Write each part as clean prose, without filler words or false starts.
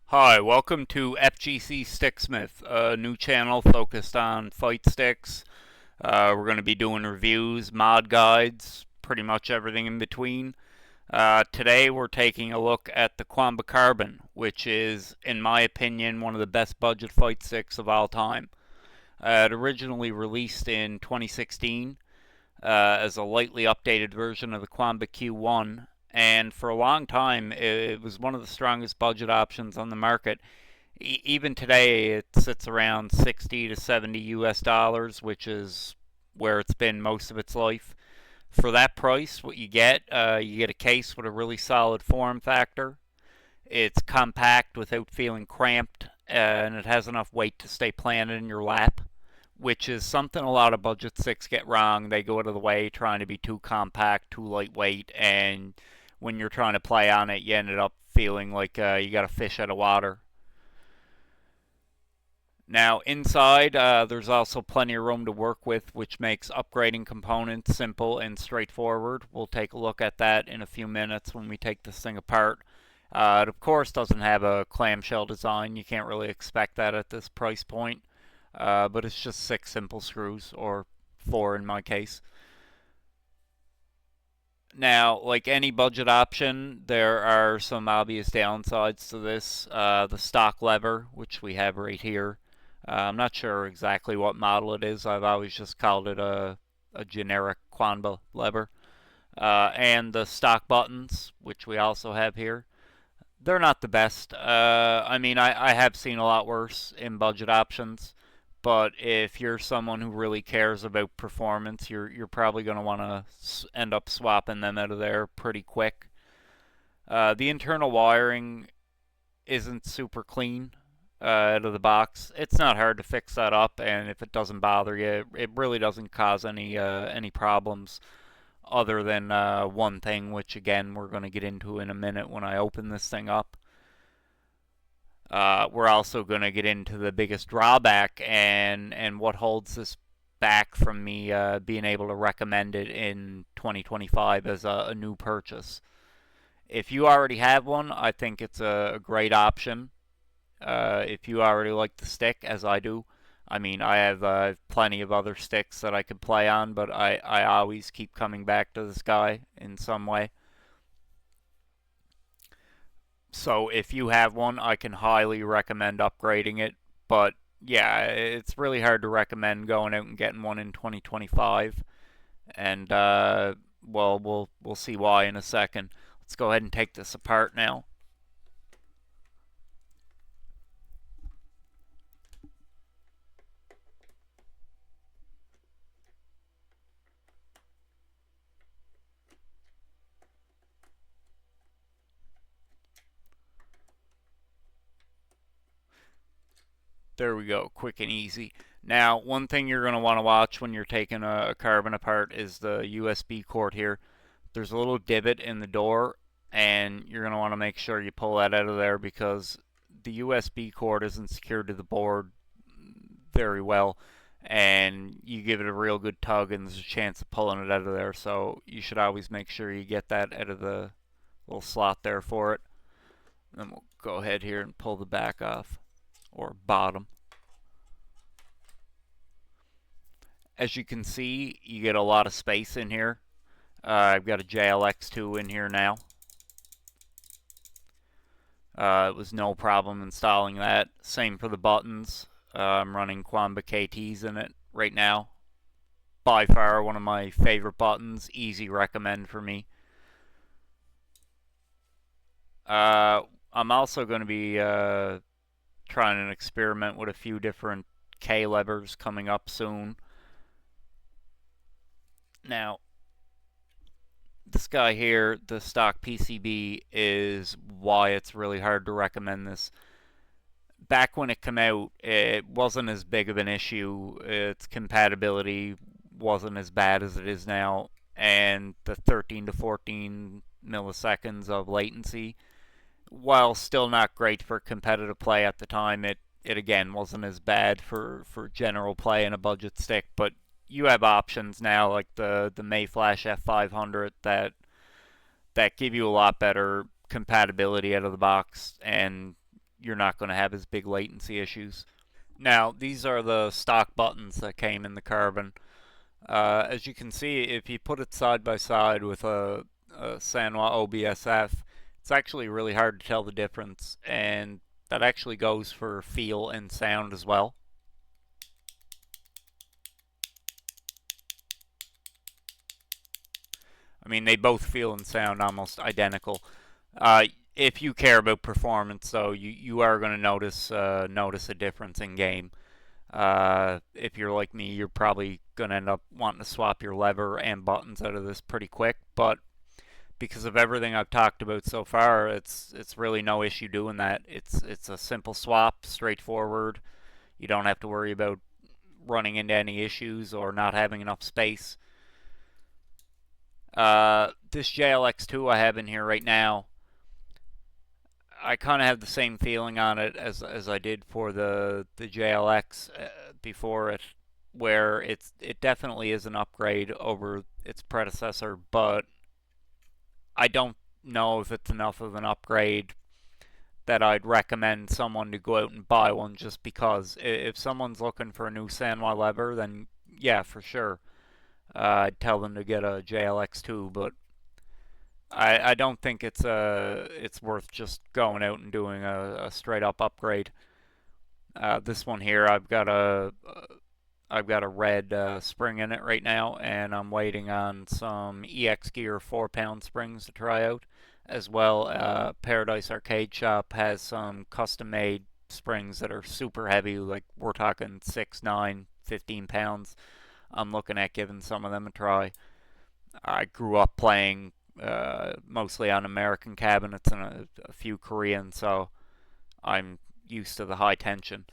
Hi, welcome to FGCStickSmith, a new channel focused on fight sticks. We're going to be doing reviews, mod guides, pretty much everything in between. Today we're taking a look at the Qanba Carbon, which is, in my opinion, one of the best budget fight sticks of all time. It originally released in 2016 as a lightly updated version of the Qanba Q1, and for a long time it was one of the strongest budget options on the market. Even today, it sits around 60 to 70 US dollars, which is where it's been most of its life. For that price, what you get a case with a really solid form factor. It's compact without feeling cramped, and it has enough weight to stay planted in your lap, which is something a lot of budget sticks get wrong. They go out of the way trying to be too compact, too lightweight, and when you're trying to play on it, you ended up feeling like you got a fish out of water. Now, inside, there's also plenty of room to work with, which makes upgrading components simple and straightforward. We'll take a look at that in a few minutes when we take this thing apart. It, of course, doesn't have a clamshell design. You can't really expect that at this price point. But it's just 6 simple screws, or 4 in my case. Now, like any budget option, there are some obvious downsides to this. The stock lever, which we have right here. I'm not sure exactly what model it is. I've always just called it a generic Qanba lever. And the stock buttons, which we also have here. They're not the best. I have seen a lot worse in budget options. But if you're someone who really cares about performance, you're probably going to want to end up swapping them out of there pretty quick. The internal wiring isn't super clean out of the box. It's not hard to fix that up, and if it doesn't bother you, it really doesn't cause any problems other than one thing, which again we're going to get into in a minute when I open this thing up. We're also going to get into the biggest drawback and what holds this back from me being able to recommend it in 2025 as a new purchase. If you already have one, I think it's a great option. If you already like the stick, as I do, I have plenty of other sticks that I could play on, but I always keep coming back to this guy in some way. So if you have one, I can highly recommend upgrading it. But yeah, it's really hard to recommend going out and getting one in 2025. And well, we'll see why in a second. Let's go ahead and take this apart now. There we go, quick and easy. Now, one thing you're going to want to watch when you're taking a carbon apart is the USB cord here. There's a little divot in the door, and you're going to want to make sure you pull that out of there because the USB cord isn't secured to the board very well, and you give it a real good tug, and there's a chance of pulling it out of there. So you should always make sure you get that out of the little slot there for it. And then we'll go ahead here and pull the back off, or bottom. As you can see, you get a lot of space in here. I've got a JLX2 in here now. It was no problem installing that. Same for the buttons. I'm running Qanba KTs in it right now. By far one of my favorite buttons. Easy recommend for me. I'm also going to be trying an experiment with a few different K levers coming up soon. Now, this guy here, the stock PCB, is why it's really hard to recommend this. Back when it came out, it wasn't as big of an issue. Its compatibility wasn't as bad as it is now, and the 13 to 14 milliseconds of latency, while still not great for competitive play at the time, it again wasn't as bad for general play in a budget stick. But you have options now like the Mayflash F500 that give you a lot better compatibility out of the box, and you're not going to have as big latency issues. Now, these are the stock buttons that came in the Carbon. As you can see, if you put it side by side with a Sanwa OBSF, it's actually really hard to tell the difference, and that actually goes for feel and sound as well. I mean, they both feel and sound almost identical. If you care about performance, though, you are going to notice a difference in game. If you're like me, you're probably going to end up wanting to swap your lever and buttons out of this pretty quick, but because of everything I've talked about so far, it's really no issue doing that. It's a simple swap, straightforward. You don't have to worry about running into any issues or not having enough space. This JLX2 I have in here right now, I kind of have the same feeling on it as I did for the JLX before it, where it definitely is an upgrade over its predecessor, but I don't know if it's enough of an upgrade that I'd recommend someone to go out and buy one just because. If someone's looking for a new Sanwa lever, then yeah, for sure. I'd tell them to get a JLX2, but I don't think it's worth just going out and doing a straight up upgrade. This one here, I've got a red spring in it right now, and I'm waiting on some EX Gear 4-pound springs to try out. As well, Paradise Arcade Shop has some custom-made springs that are super heavy, like we're talking 6, 9, 15 pounds. I'm looking at giving some of them a try. I grew up playing mostly on American cabinets and a few Korean, so I'm used to the high tension.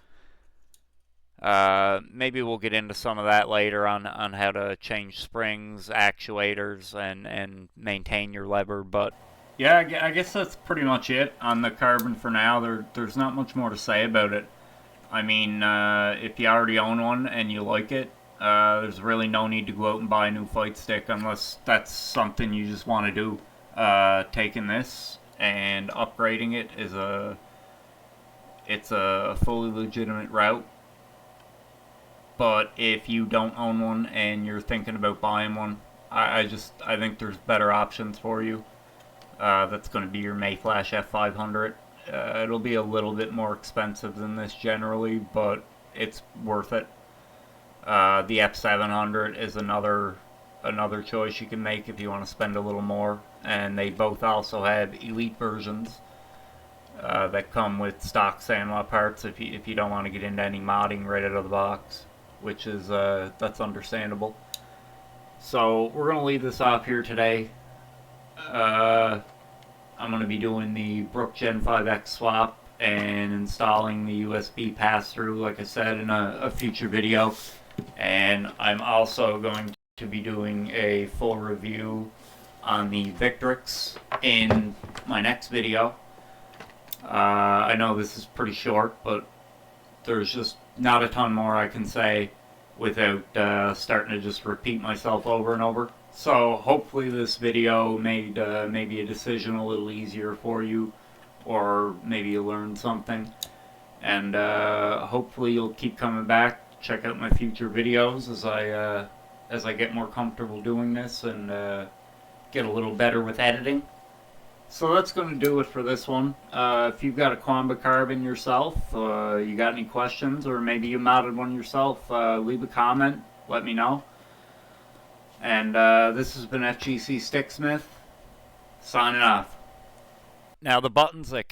Maybe we'll get into some of that later on how to change springs, actuators, and maintain your lever. But yeah, I guess that's pretty much it on the Carbon for now. There's not much more to say about it. I mean, if you already own one and you like it, there's really no need to go out and buy a new fight stick unless that's something you just want to do. Taking this and upgrading it is it's a fully legitimate route. But if you don't own one and you're thinking about buying one, I think there's better options for you. That's going to be your Mayflash F500. It'll be a little bit more expensive than this generally, but it's worth it. The F700 is another choice you can make if you want to spend a little more, and they both also have elite versions that come with stock Sanwa parts if you don't want to get into any modding right out of the box, which is that's understandable. So we're gonna leave this off here today. I'm going to be doing the Brook Gen 5X swap and installing the USB pass-through, like I said, in a future video. And I'm also going to be doing a full review on the Victrix in my next video. I know this is pretty short, but there's just not a ton more I can say without starting to just repeat myself over and over. So hopefully this video made maybe a decision a little easier for you, or maybe you learned something. And hopefully you'll keep coming back, check out my future videos as I get more comfortable doing this and get a little better with editing. So that's going to do it for this one. If you've got a Qanba Carbon yourself, you got any questions, or maybe you modded one yourself, leave a comment, let me know. And this has been FGCStickSmith, signing off. Now the buttons that came